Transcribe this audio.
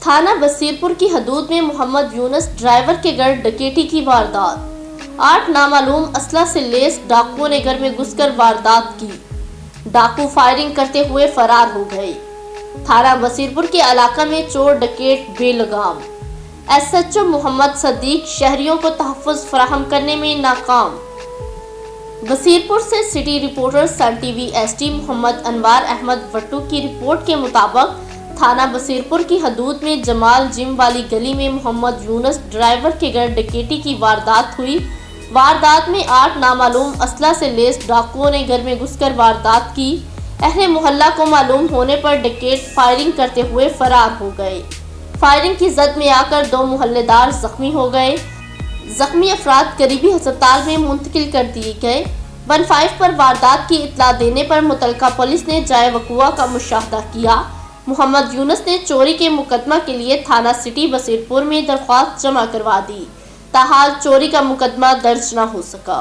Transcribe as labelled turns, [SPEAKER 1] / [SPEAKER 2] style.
[SPEAKER 1] थाना बसीरपुर की हदूद में मोहम्मद यूनुस ड्राइवर के घर डकैती की वारदात। 8 नामालूम असला से लैस डाकुओं ने घर में घुसकर वारदात की। डाकू फायरिंग करते हुए फरार हो गए। थाना बसीरपुर के इलाका में चोर डकैत बेलगाम। SHO मोहम्मद सदीक शहरियों को तहफ़्फ़ुज़ फराहम करने में नाकाम। बसीरपुर से सिटी रिपोर्टर सन TV SD मोहम्मद अनवार अहमद वट्टू की रिपोर्ट के मुताबिक थाना बसीरपुर की हदूद में जमाल जिम वाली गली में मोहम्मद यूनुस ड्राइवर के घर डकैती की वारदात हुई। वारदात में 8 नामालूम असला से लैस डाकुओं ने घर में घुसकर वारदात की। अहले मोहल्ला को मालूम होने पर डकैत फायरिंग करते हुए फरार हो गए। फायरिंग की जद में आकर 2 मोहल्लेदार जख्मी हो गए। जख्मी अफराद करीबी अस्पताल में मुंतकिल कर दिए गए। 15 पर वारदात की इत्तला देने पर मुतलका पुलिस ने जाए वक़ुआ का मुशाहदा किया। मोहम्मद यूनुस ने चोरी के मुकदमा के लिए थाना सिटी बसीरपुर में दरख्वास्त जमा करवा दी, ताहाल चोरी का मुकदमा दर्ज न हो सका।